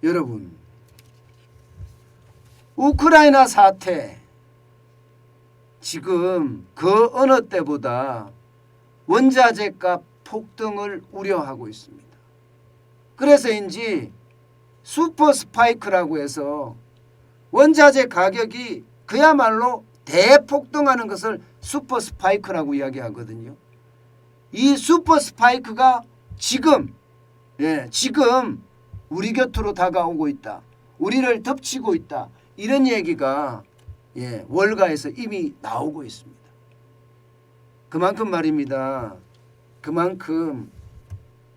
여러분, 우크라이나 사태 지금 그 어느 때보다 원자재 값 폭등을 우려하고 있습니다. 그래서인지 슈퍼 스파이크라고 해서 원자재 가격이 그야말로 대폭등하는 것을 슈퍼 스파이크라고 이야기하거든요. 이 슈퍼 스파이크가 지금 우리 곁으로 다가오고 있다. 우리를 덮치고 있다. 이런 얘기가 월가에서 이미 나오고 있습니다. 그만큼 말입니다. 그만큼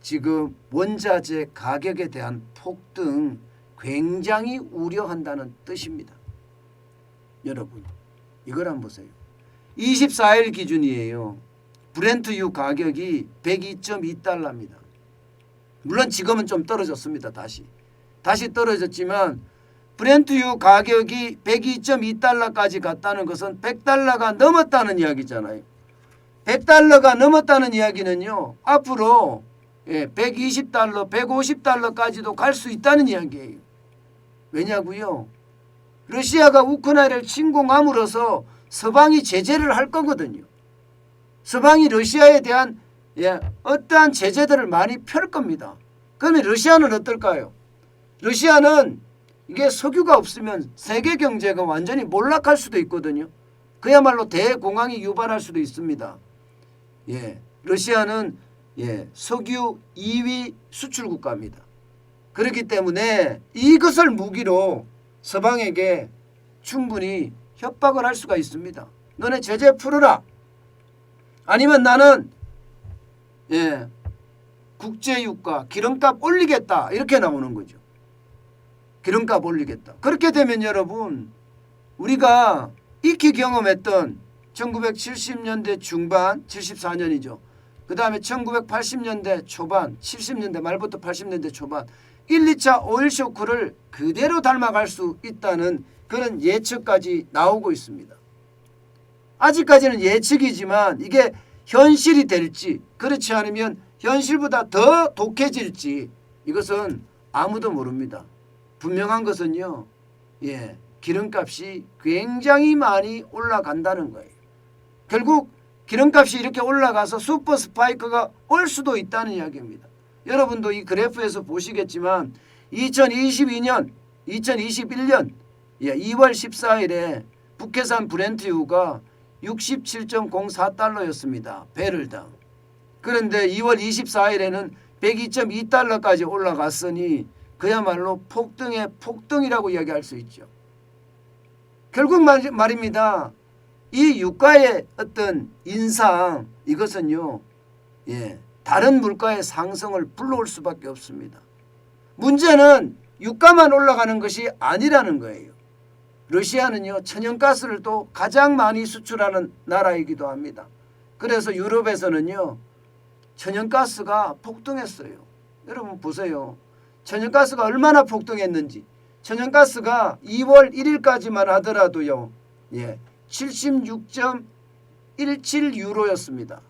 지금 원자재 가격에 대한 폭등 굉장히 우려한다는 뜻입니다. 여러분, 이걸 한번 보세요. 24일 기준이에요. 브렌트유 가격이 102.2달러입니다. 물론 지금은 좀 떨어졌습니다. 다시 떨어졌지만 브렌트유 가격이 102.2달러까지 갔다는 것은 100달러가 넘었다는 이야기잖아요. 100달러가 넘었다는 이야기는요, 앞으로 120달러, 150달러까지도 갈 수 있다는 이야기예요. 왜냐고요? 러시아가 우크라이나를 침공함으로써 서방이 제재를 할 거거든요. 서방이 러시아에 대한 어떠한 제재들을 많이 펼 겁니다. 그러면 러시아는 어떨까요? 러시아는 이게 석유가 없으면 세계 경제가 완전히 몰락할 수도 있거든요. 그야말로 대공황이 유발할 수도 있습니다. 러시아는 석유 2위 수출 국가입니다. 그렇기 때문에 이것을 무기로 서방에게 충분히 협박을 할 수가 있습니다. 너네 제재 풀어라. 아니면 나는 국제유가 기름값 올리겠다. 이렇게 나오는 거죠. 기름값 올리겠다. 그렇게 되면 여러분, 우리가 익히 경험했던 1970년대 중반 74년이죠. 그 다음에 1980년대 초반 70년대 말부터 80년대 초반 1, 2차 오일 쇼크를 그대로 닮아갈 수 있다는 그런 예측까지 나오고 있습니다. 아직까지는 예측이지만 이게 현실이 될지 그렇지 않으면 현실보다 더 독해질지 이것은 아무도 모릅니다. 분명한 것은요. 기름값이 굉장히 많이 올라간다는 거예요. 결국 기름값이 이렇게 올라가서 슈퍼 스파이크가 올 수도 있다는 이야기입니다. 여러분도 이 그래프에서 보시겠지만 2021년 2월 14일에 북해산 브렌트유가 67.04달러였습니다. 배럴당. 그런데 2월 24일에는 102.2달러까지 올라갔으니 그야말로 폭등의 폭등이라고 이야기할 수 있죠. 결국 말입니다. 이 유가의 어떤 인상 이것은요. 다른 물가의 상승을 불러올 수밖에 없습니다. 문제는 유가만 올라가는 것이 아니라는 거예요. 러시아는요. 천연가스를 또 가장 많이 수출하는 나라이기도 합니다. 그래서 유럽에서는요. 천연가스가 폭등했어요. 여러분 보세요. 천연가스가 얼마나 폭등했는지. 천연가스가 2월 1일까지만 하더라도요. 76.17유로였습니다.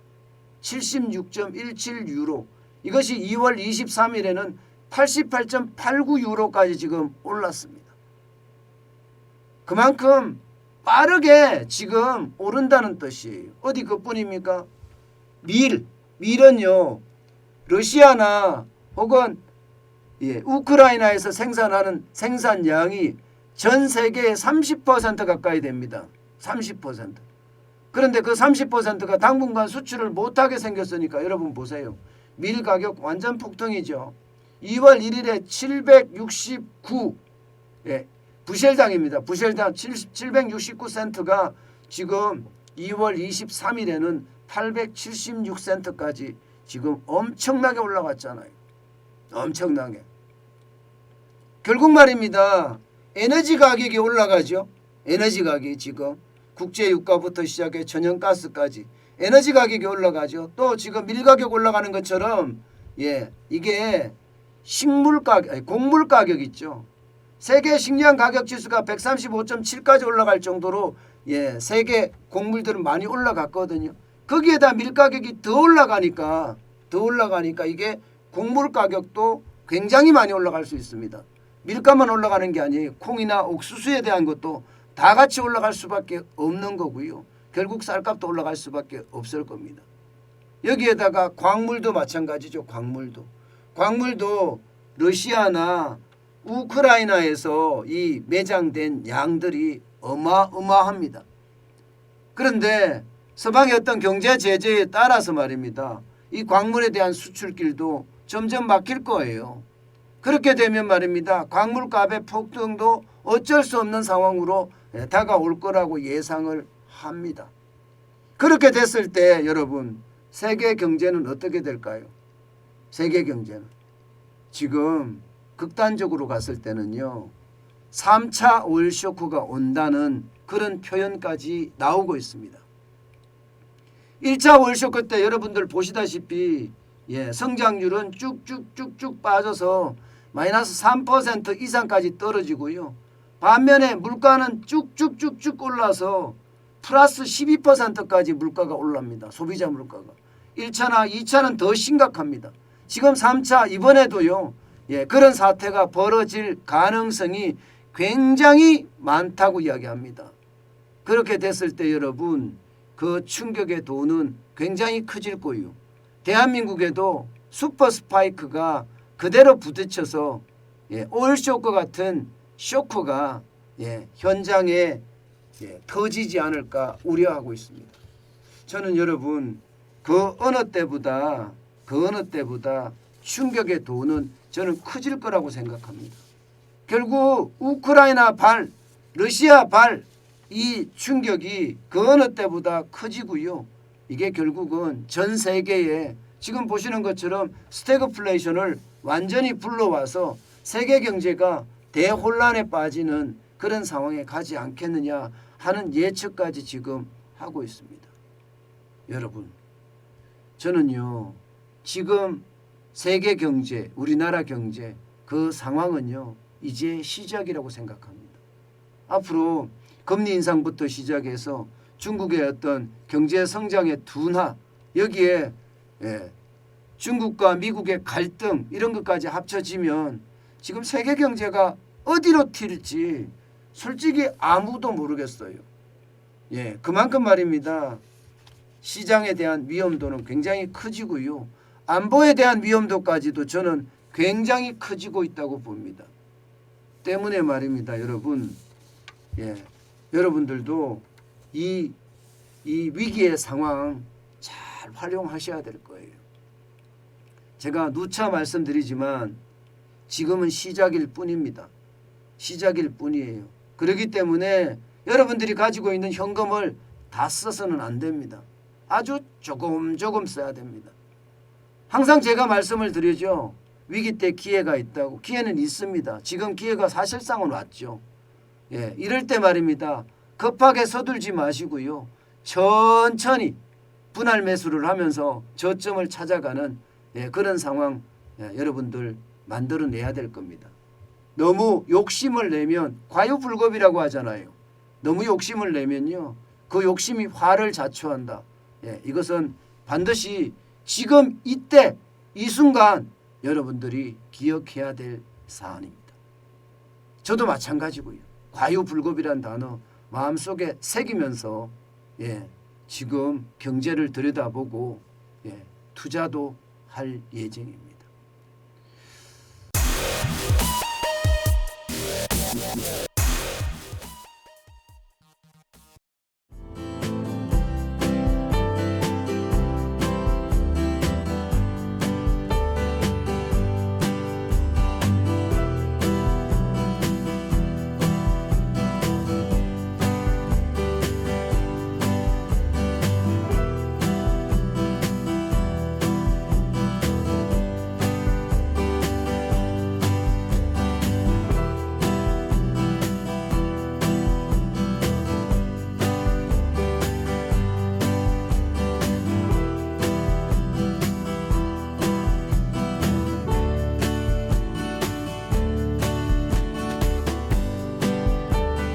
76.17유로. 이것이 2월 23일에는 88.89유로까지 지금 올랐습니다. 그만큼 빠르게 지금 오른다는 뜻이에요. 어디 그뿐입니까? 밀은요. 러시아나 혹은 우크라이나에서 생산하는 생산량이 전 세계의 30% 가까이 됩니다. 30%. 그런데 그 30%가 당분간 수출을 못하게 생겼으니까 여러분 보세요. 밀 가격 완전 폭등이죠. 2월 1일에 769 부셸당입니다. 부셸당 769센트가 지금 2월 23일에는 876센트까지 지금 엄청나게 올라갔잖아요. 엄청나게. 결국 말입니다. 에너지 가격이 올라가죠. 에너지 가격이 지금 국제유가부터 시작해 천연가스까지 에너지 가격이 올라가죠. 또 지금 밀 가격 올라가는 것처럼 이게 식물 가격, 곡물 가격 있죠. 세계 식량 가격 지수가 135.7까지 올라갈 정도로 세계 곡물들은 많이 올라갔거든요. 거기에다 밀 가격이 더 올라가니까 이게 곡물 가격도 굉장히 많이 올라갈 수 있습니다. 밀가만 올라가는 게 아니에요. 콩이나 옥수수에 대한 것도 다 같이 올라갈 수밖에 없는 거고요. 결국 쌀값도 올라갈 수밖에 없을 겁니다. 여기에다가 광물도 마찬가지죠. 광물도 러시아나 우크라이나에서 이 매장된 양들이 어마어마합니다. 그런데 서방의 어떤 경제 제재에 따라서 말입니다. 이 광물에 대한 수출길도 점점 막힐 거예요. 그렇게 되면 말입니다. 광물값의 폭등도 어쩔 수 없는 상황으로 다가올 거라고 예상을 합니다. 그렇게 됐을 때 여러분 세계 경제는 어떻게 될까요? 세계 경제는 지금 극단적으로 갔을 때는요. 3차 오일 쇼크가 온다는 그런 표현까지 나오고 있습니다. 1차 오일 쇼크 때 여러분들 보시다시피 성장률은 쭉쭉쭉쭉 빠져서 마이너스 3% 이상까지 떨어지고요. 반면에 물가는 쭉쭉쭉쭉 올라서 플러스 12%까지 물가가 올라옵니다. 소비자 물가가. 1차나 2차는 더 심각합니다. 지금 3차 이번에도요. 그런 사태가 벌어질 가능성이 굉장히 많다고 이야기합니다. 그렇게 됐을 때 여러분 그 충격의 도는 굉장히 커질 거예요. 대한민국에도 슈퍼 스파이크가 그대로 부딪혀서 오일 쇼크 같은 쇼크가 현장에 터지지 않을까 우려하고 있습니다. 저는 여러분 그 어느 때보다 충격의 도는 저는 커질 거라고 생각합니다. 결국 우크라이나 발, 러시아 발 이 충격이 그 어느 때보다 커지고요. 이게 결국은 전 세계에 지금 보시는 것처럼 스태그플레이션을 완전히 불러와서 세계 경제가 대혼란에 빠지는 그런 상황에 가지 않겠느냐 하는 예측까지 지금 하고 있습니다. 여러분 저는요 지금 세계 경제 우리나라 경제 그 상황은요 이제 시작이라고 생각합니다. 앞으로 금리 인상부터 시작해서 중국의 어떤 경제 성장의 둔화 여기에 중국과 미국의 갈등 이런 것까지 합쳐지면 지금 세계 경제가 어디로 튈지 솔직히 아무도 모르겠어요. 그만큼 말입니다. 시장에 대한 위험도는 굉장히 커지고요. 안보에 대한 위험도까지도 저는 굉장히 커지고 있다고 봅니다. 때문에 말입니다. 여러분 여러분들도 이 위기의 상황 잘 활용하셔야 될 거예요. 제가 누차 말씀드리지만 지금은 시작일 뿐입니다. 시작일 뿐이에요. 그렇기 때문에 여러분들이 가지고 있는 현금을 다 써서는 안 됩니다. 아주 조금 써야 됩니다. 항상 제가 말씀을 드리죠. 위기 때 기회가 있다고. 기회는 있습니다. 지금 기회가 사실상은 왔죠. 이럴 때 말입니다. 급하게 서둘지 마시고요. 천천히 분할 매수를 하면서 저점을 찾아가는 그런 상황 여러분들 만들어내야 될 겁니다. 너무 욕심을 내면 과유불급이라고 하잖아요. 너무 욕심을 내면요. 그 욕심이 화를 자초한다. 이것은 반드시 지금 이때 이 순간 여러분들이 기억해야 될 사안입니다. 저도 마찬가지고요. 과유불급이란 단어 마음속에 새기면서 지금 경제를 들여다보고 투자도 할 예정입니다.